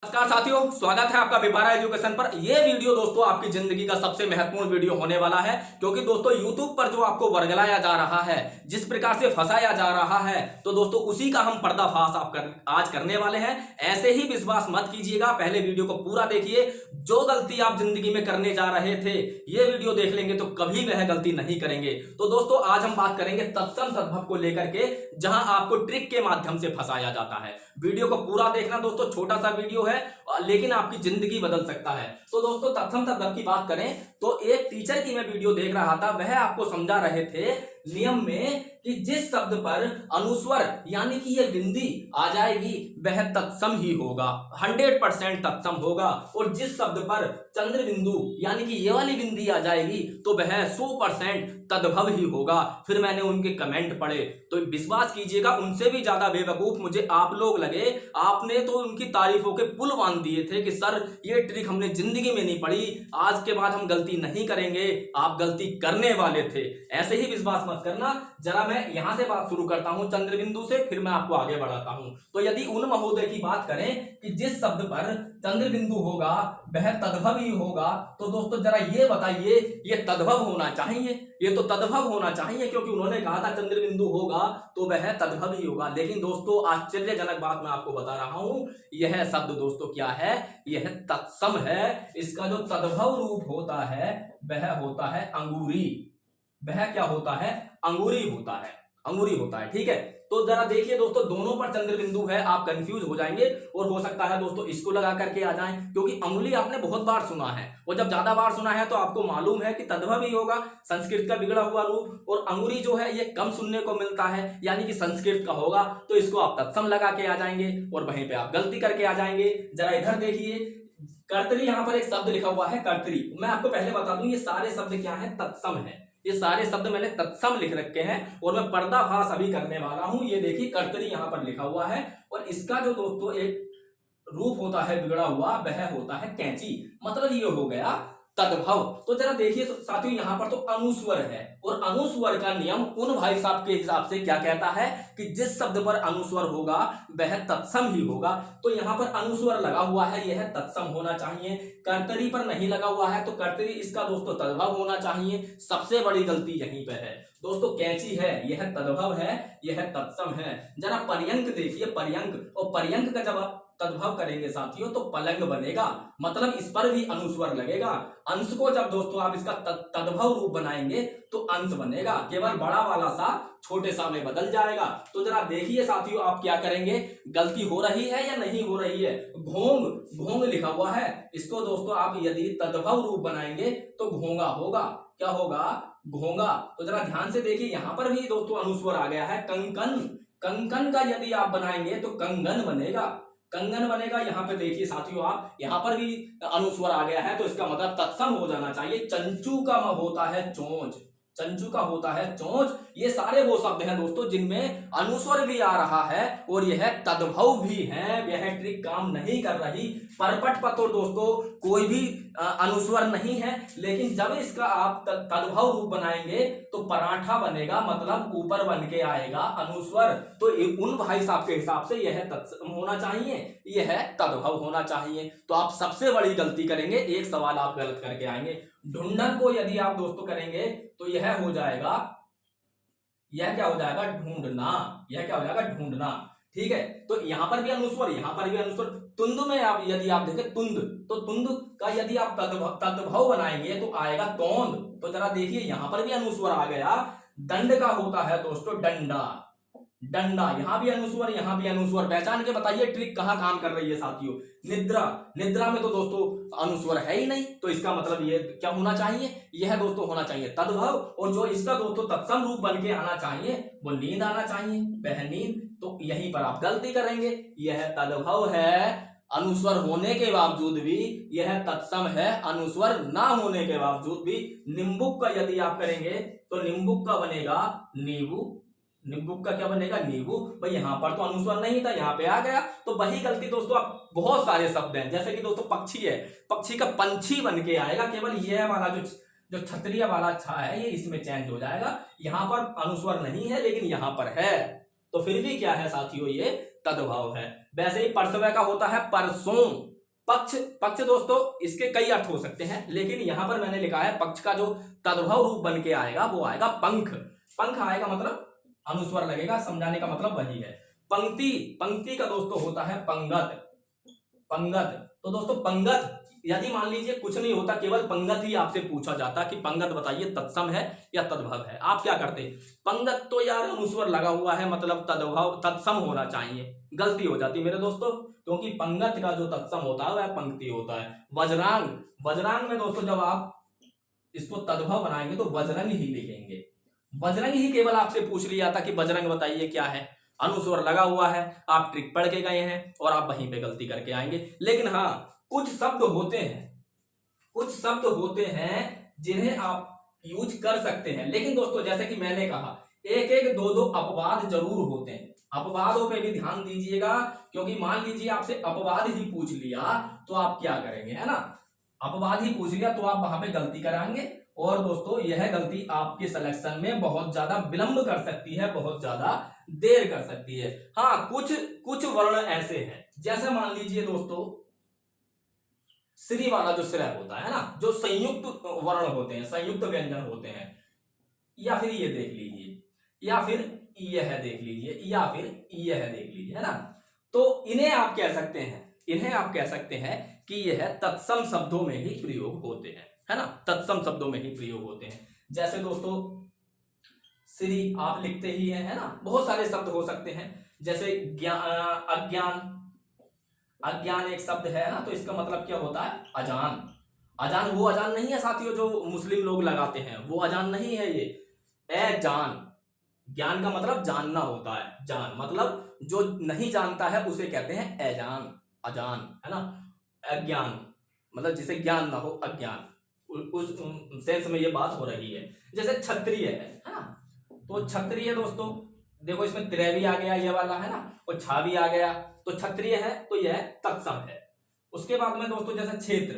नमस्कार साथियों, स्वागत है आपका विपारा एजुकेशन पर। यह वीडियो दोस्तों आपकी जिंदगी का सबसे महत्वपूर्ण वीडियो होने वाला है, क्योंकि दोस्तों YouTube पर जो आपको वर्गलाया जा रहा है, जिस प्रकार से फंसाया जा रहा है, तो दोस्तों उसी का हम पर्दाफाश आज करने वाले हैं। ऐसे ही विश्वास मत कीजिएगा, पहले वीडियो को पूरा देखिए। जो गलती आप जिंदगी में करने जा रहे थे, ये वीडियो देख लेंगे तो कभी वह गलती नहीं करेंगे। तो दोस्तों आज हम बात करेंगे तत्सम तद्भव को लेकर के, जहां आपको ट्रिक के माध्यम से फंसाया जाता है। वीडियो को पूरा देखना दोस्तों, छोटा सा वीडियो है लेकिन आपकी जिंदगी बदल सकता है। तो दोस्तों तत्सम तद्भव की बात करें तो एक टीचर की मैं वीडियो देख रहा था, वह आपको समझा रहे थे नियम में कि जिस शब्द पर अनुस्वर यानी कि ये बिंदी आ जाएगी वह तत्सम ही होगा, 100% तत्सम होगा। और जिस शब्द पर चंद्र बिंदु यानी कि ये वाली बिंदी आ जाएगी तो वह 100% तद्भव ही होगा। फिर मैंने उनके कमेंट पढ़े तो विश्वास कीजिएगा, उनसे भी ज्यादा बेवकूफ मुझे आप लोग लगे। आपने तो उनकी तारीफों के पुल बांध दिए थे कि सर ये ट्रिक हमने जिंदगी में नहीं पढ़ी, आज के बाद हम गलती नहीं करेंगे। आप गलती करने वाले थे, ऐसे ही विश्वास मत करना। जरा मैं यहां से बात शुरू करता हूं चंद्र बिंदु से, फिर मैं आपको आगे बढ़ाता हूं। तो यदि उन महोदय की बात करें कि जिस शब्द पर चंद्र बिंदु होगा वह तद्भव ही होगा, तो दोस्तों जरा ये बताइए, ये तद्भव होना चाहिए, ये तो तद्भव होना चाहिए, क्योंकि उन्होंने कहा था चंद्र बिंदु होगा तो वह तद्भव ही होगा। लेकिन दोस्तों आश्चर्यजनक बात मैं आपको बता रहा हूं, यह शब्द दोस्तों क्या है, यह तत्सम है। इसका जो तद्भव रूप होता है वह होता है अंगूरी। वह क्या होता है, अंगूरी होता है, अंगूरी होता है। ठीक है, तो जरा देखिए दोस्तों, दोनों पर चंद्र बिंदु है, आप कंफ्यूज हो जाएंगे और हो सकता है दोस्तों इसको लगा करके आ जाएं, क्योंकि अंगुली आपने बहुत बार सुना है, और जब ज्यादा बार सुना है तो आपको मालूम है कि तद्भव ही होगा, संस्कृत का बिगड़ा हुआ रूप। और अंगुली जो है ये कम सुनने को मिलता है, यानी कि संस्कृत का होगा, तो इसको आप तत्सम लगा के आ जाएंगे और वहीं पे आप गलती करके आ जाएंगे। जरा इधर देखिए, कर्तरी, यहां पर एक शब्द लिखा हुआ है कर्तरी। मैं आपको पहले बता दूं ये सारे शब्द क्या है, तत्सम है। ये सारे शब्द मैंने तत्सम लिख रखे हैं और मैं पर्दाफाश अभी करने वाला हूं। ये देखिए कर्तरी यहां पर लिखा हुआ है, और इसका जो दोस्तों एक रूप होता है बिगड़ा हुआ, वह होता है कैंची। मतलब ये हो गया तद्भव। तो जरा देखिए साथियों, यहां पर तो अनुस्वर है, और अनुस्वर का नियम उन भाई साहब के हिसाब से क्या कहता है कि जिस शब्द पर अनुस्वर होगा वह तत्सम ही होगा। तो यहां पर अनुस्वर लगा हुआ है, यह तत्सम होना चाहिए। कर्तरी पर नहीं लगा हुआ है तो कर्तरी इसका दोस्तों तद्भव होना चाहिए। सबसे बड़ी गलती यहीं पे है दोस्तों, कैंची है यह तद्भव है, यह तत्सम है। जरा पर्यंक देखिए, पर्यंक, और पर्यंक का जब आप तद्भव करेंगे साथियों तो पलंग बनेगा, मतलब इस पर भी अनुस्वर लगेगा। अंश को जब दोस्तों आप इसका तद्भव रूप बनाएंगे तो अंश बनेगा, केवल बड़ा वाला सा छोटे सा में बदल जाएगा। तो जरा देखिए साथियों, आप क्या करेंगे, गलती हो रही है या नहीं हो रही है। घोंग, घोंग लिखा हुआ है, इसको दोस्तों आप यदि तद्भव रूप बनाएंगे तो घोंगा होगा। क्या होगा, घोंगा। तो जरा ध्यान से देखिए, यहां पर भी दोस्तों अनुस्वर आ गया है। कंकन, कंकन का यदि आप बनाएंगे तो कंगन बनेगा, कंगन बनेगा। यहां पे देखिए साथियों, आप यहां पर भी अनुस्वर आ गया है, तो इसका मतलब तत्सम हो जाना चाहिए। चंचू का होता है चोंच, चंचू का होता है चोंच। ये सारे वो शब्द हैं दोस्तों जिनमें अनुस्वर भी आ रहा है और यह तद्भव भी है। यह ट्रिक काम नहीं कर रही। परपट पर तो दोस्तों कोई भी अनुस्वर नहीं है, लेकिन जब इसका आप तद्भव रूप बनाएंगे तो पराठा बनेगा, मतलब ऊपर बन के आएगा अनुस्वर। तो उन भाई साहब के हिसाब से यह तत्सम होना चाहिए, यह तद्भव होना चाहिए। तो आप सबसे बड़ी गलती करेंगे, एक सवाल आप गलत करके आएंगे। ढूंढन को यदि आप दोस्तों करेंगे तो यह हो जाएगा, यह क्या हो जाएगा, ढूंढना। यह क्या हो जाएगा, ढूंढना। ठीक है, तो यहां पर भी अनुस्वर, यहां पर भी अनुस्वर। तुंद में आप यदि आप देखें तुंद, तो तुंद का यदि आप तद्भव बनाएंगे तो आएगा तोंद। तो जरा देखिए यहां पर भी अनुस्वर आ गया। दंड का होता है दोस्तों डंडा, डंडा। यहां भी अनुस्वर, यहां भी अनुस्वर। पहचान के बताइए ट्रिक कहां काम कर रही है साथियों। निद्रा, निद्रा में तो दोस्तों अनुस्वर है ही नहीं, तो इसका मतलब ये क्या होना चाहिए, यह दोस्तों होना चाहिए तद्भव। और जो इसका दोस्तों तत्सम रूप बन के आना चाहिए वो नींद आना चाहिए, वह नींद। तो यहीं पर आप गलती करेंगे। यह तद्भव है अनुस्वर होने के बावजूद भी, यह तत्सम है अनुस्वर ना होने के बावजूद भी। निम्बुक का यदि आप करेंगे तो निम्बुक का बनेगा नींबू, निम्बुक का क्या बनेगा, नींबू। भाई यहां पर तो अनुस्वर नहीं था, यहां पे आ गया। तो वही गलती दोस्तों आप बहुत सारे शब्द हैं, जैसे कि दोस्तों पक्षी है, पक्षी का पंछी बन के आएगा, केवल यह वाला जो क्षत्रिय वाला छा है ये इसमें चेंज हो जाएगा। यहां पर अनुस्वर नहीं है लेकिन यहां पर है, तो फिर भी क्या है साथियों, ये तद्भव है। वैसे ही परसवे का होता है परसों, पक्ष, पक्ष दोस्तों इसके कई अर्थ हो सकते हैं, लेकिन यहां पर मैंने लिखा है पक्ष का जो तद्भव रूप बन के आएगा वो आएगा पंख। पंख आएगा मतलब अनुस्वर लगेगा, समझाने का मतलब वही है। पंक्ति, पंक्ति का दोस्तों होता है पंगत, पंगत। तो दोस्तों पंगत, यदि मान लीजिए कुछ नहीं होता, केवल पंगत ही आपसे पूछा जाता कि पंगत बताइए तत्सम है या तद्भव है, आप क्या करते? पंगत तो यार अनुस्वर लगा हुआ है मतलब तद्भव तत्सम होना चाहिए। गलती हो जाती मेरे दोस्तों, क्योंकि पंगत का जो तत्सम होता है वह पंक्ति होता है। वज्रांग, वज्रांग में दोस्तों जब आप इसको तद्भव बनाएंगे तो वज्रंग ही लिखेंगे। वज्रंग ही केवल आपसे पूछ लिया था कि वज्रंग बताइए क्या है, अनुस्वर लगा हुआ है, आप ट्रिक पढ़ के गए हैं और आप वहीं पे गलती करके आएंगे। लेकिन हाँ कुछ शब्द होते हैं, कुछ शब्द होते हैं जिन्हें आप यूज कर सकते हैं। लेकिन दोस्तों जैसे कि मैंने कहा एक एक दो दो अपवाद जरूर होते हैं, अपवादों पे भी ध्यान दीजिएगा, क्योंकि मान लीजिए आपसे अपवाद ही पूछ लिया तो आप क्या करेंगे, है ना? अपवाद ही पूछ लिया तो आप वहां पे गलती कराएंगे, और दोस्तों यह गलती आपके सिलेक्शन में बहुत ज्यादा विलंब कर सकती है, बहुत ज्यादा देर कर सकती है। हाँ कुछ कुछ वर्ण ऐसे हैं, जैसे मान लीजिए दोस्तों श्री वाला जो श्रेय होता है ना, जो संयुक्त वर्ण होते हैं, संयुक्त व्यंजन होते हैं, या फिर ये देख लीजिए, या फिर यह देख लीजिए, या फिर यह देख लीजिए, है ना? तो इन्हें आप कह सकते हैं, इन्हें आप कह सकते हैं कि यह तत्सम शब्दों में ही प्रयोग होते हैं, है ना? तत्सम शब्दों में ही प्रयोग होते हैं। जैसे दोस्तों श्री आप लिखते ही हैं, है ना? बहुत सारे शब्द हो सकते हैं, जैसे अज्ञान, अज्ञान एक शब्द है ना, तो इसका मतलब क्या होता है? अजान। अजान वो अजान नहीं है साथियों जो मुस्लिम लोग लगाते हैं, वो अजान नहीं है ये। ए जान, ज्ञान का मतलब जानना होता है, जान मतलब जो नहीं जानता है उसे कहते हैं अजान, अजान, है ना? अज्ञान मतलब जिसे ज्ञान ना हो, अज्ञान, उस सेंस में ये बात हो रही है। जैसे क्षत्रिय है ना, तो क्षत्रिय दोस्तों देखो इसमें त्रै भी आ गया ये वाला, है ना, और छा भी आ गया, तो क्षत्रिय है तो यह तत्सम है। उसके बाद में दोस्तों जैसे क्षेत्र,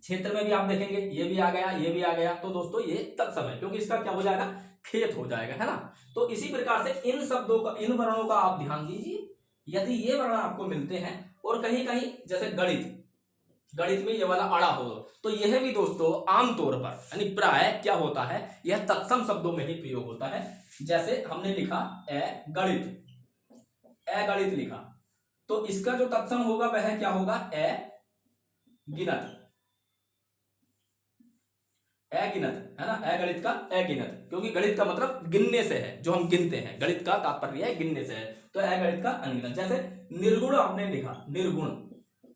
क्षेत्र में भी आप देखेंगे ये भी आ गया, ये भी आ गया, तो दोस्तों ये तत्सम है, क्योंकि इसका क्या हो जाएगा? खेत हो जाएगा, है ना? तो इसी प्रकार से इन शब्दों का, इन वर्णों का आप ध्यान दीजिए, यदि ये वर्ण आपको मिलते हैं, और कहीं कहीं जैसे गणित, गणित में ये वाला अड़ा हो, तो यह भी दोस्तों आमतौर पर यानी प्राय क्या होता है, यह तत्सम शब्दों में ही प्रयोग होता है। जैसे हमने लिखा ए गणित, ए गणित लिखा, तो इसका जो तत्सम होगा वह क्या होगा? ए गिनत, अगिनत, है ना? अगणित का अगिनत, क्योंकि गणित का मतलब गिनने से है, जो हम गिनते हैं, गणित का तात्पर्य है गिनने से है, तो अगणित का अनगिनत। जैसे निर्गुण आपने लिखा, निर्गुण,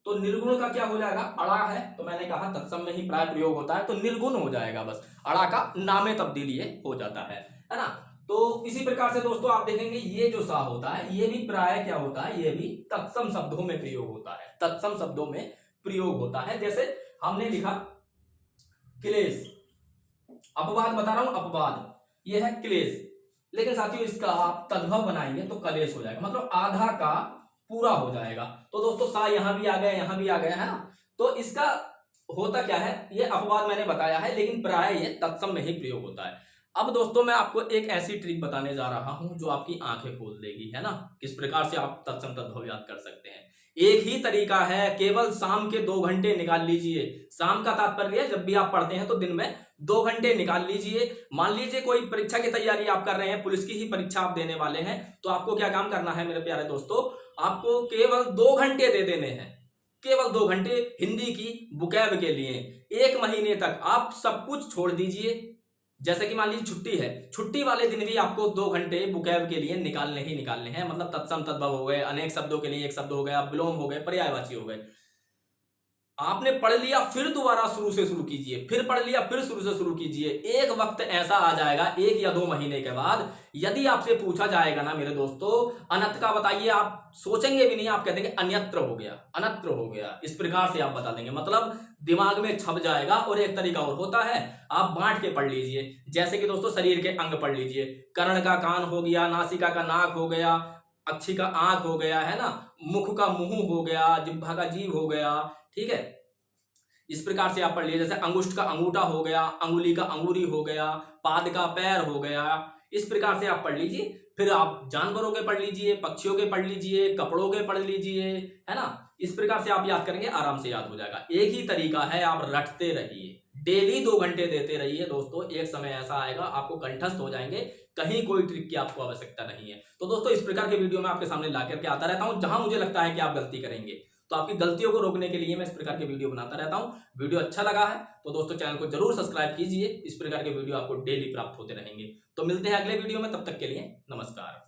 तो निर्गुण का क्या हो जाएगा? अड़ा है, तो मैंने कहा तत्सम में ही प्राय प्रयोग होता है, तो निर्गुण हो जाएगा, बस अड़ा का नामे तब्दीली हो जाता है ना? तो इसी प्रकार से दोस्तों आप देखेंगे ये जो सा होता है ये भी प्राय क्या होता है? ये भी तत्सम शब्दों में प्रयोग होता है, तत्सम शब्दों में प्रयोग होता है। जैसे हमने लिखा क्लेश, अपवाद बता रहा हूं, अपवाद ये है क्लेश, लेकिन साथियों इसका आप तद्भव बनाएंगे तो कलेश हो जाएगा, मतलब आधा का पूरा हो जाएगा। तो दोस्तों सा यहां भी आ गया, यहां भी आ गया, है ना? तो इसका होता क्या है? ये अपवाद मैंने बताया है, लेकिन प्राय ये तत्सम में ही प्रयोग होता है। अब दोस्तों मैं आपको एक ऐसी ट्रिक बताने जा रहा हूं जो आपकी आंखें खोल देगी, है ना? किस प्रकार से आप तत्सम तद्भव याद कर सकते हैं। एक ही तरीका है, केवल शाम के 2 घंटे निकाल लीजिए। शाम का तात्पर्य है जब भी आप पढ़ते हैं तो दिन में 2 घंटे निकाल लीजिए। मान लीजिए कोई परीक्षा की तैयारी आप कर रहे हैं, पुलिस की ही परीक्षा आप देने वाले हैं, तो आपको क्या काम करना है मेरे प्यारे दोस्तों? आपको केवल 2 घंटे दे देने हैं, केवल 2 घंटे हिंदी की बुकैब के लिए। 1 महीने तक आप सब कुछ छोड़ दीजिए। जैसे कि मान लीजिए छुट्टी है, छुट्टी वाले दिन भी आपको 2 घंटे बुकैब के लिए निकालने ही निकालने हैं, मतलब तत्सम तद्भव हो गए, अनेक शब्दों के लिए एक शब्द हो गया, विलोम हो गए, पर्यायवाची हो गए। आपने पढ़ लिया फिर दोबारा शुरू से शुरू कीजिए, फिर पढ़ लिया फिर शुरू से शुरू कीजिए। एक वक्त ऐसा आ जाएगा 1 या 2 महीने के बाद, यदि आपसे पूछा जाएगा ना मेरे दोस्तों अनंत का बताइए, आप सोचेंगे भी नहीं, आप कह देंगे अन्यत्र हो गया, अनत्र हो गया, इस प्रकार से आप बता देंगे, मतलब दिमाग में छप जाएगा। और एक तरीका और होता है, आप बांट के पढ़ लीजिए। जैसे कि दोस्तों शरीर के अंग पढ़ लीजिए, कर्ण का कान हो गया, नासिका का नाक हो गया, अक्षी का आंख हो गया, है ना, मुख का मुंह हो गया, जिह्वा का जीभ हो गया, ठीक है। इस प्रकार से आप पढ़ लीजिए, जैसे अंगुष्ठ का अंगूठा हो गया, अंगुली का अंगूरी हो गया, पाद का पैर हो गया, इस प्रकार से आप पढ़ लीजिए। फिर आप जानवरों के पढ़ लीजिए, पक्षियों के पढ़ लीजिए, कपड़ों के पढ़ लीजिए, है ना, इस प्रकार से आप याद करेंगे, आराम से याद हो जाएगा। एक ही तरीका है, आप रटते रहिए, डेली 2 घंटे देते रहिए दोस्तों। एक समय ऐसा आएगा आपको कंठस्थ हो जाएंगे, कहीं कोई ट्रिक की आपको आवश्यकता नहीं है। तो दोस्तों इस प्रकार के वीडियो मैं आपके सामने ला करके आता रहता हूं, जहां मुझे लगता है कि आप गलती करेंगे, तो आपकी गलतियों को रोकने के लिए मैं इस प्रकार के वीडियो बनाता रहता हूं। वीडियो अच्छा लगा है तो दोस्तों चैनल को जरूर सब्सक्राइब कीजिए, इस प्रकार के वीडियो आपको डेली प्राप्त होते रहेंगे। तो मिलते हैं अगले वीडियो में, तब तक के लिए नमस्कार।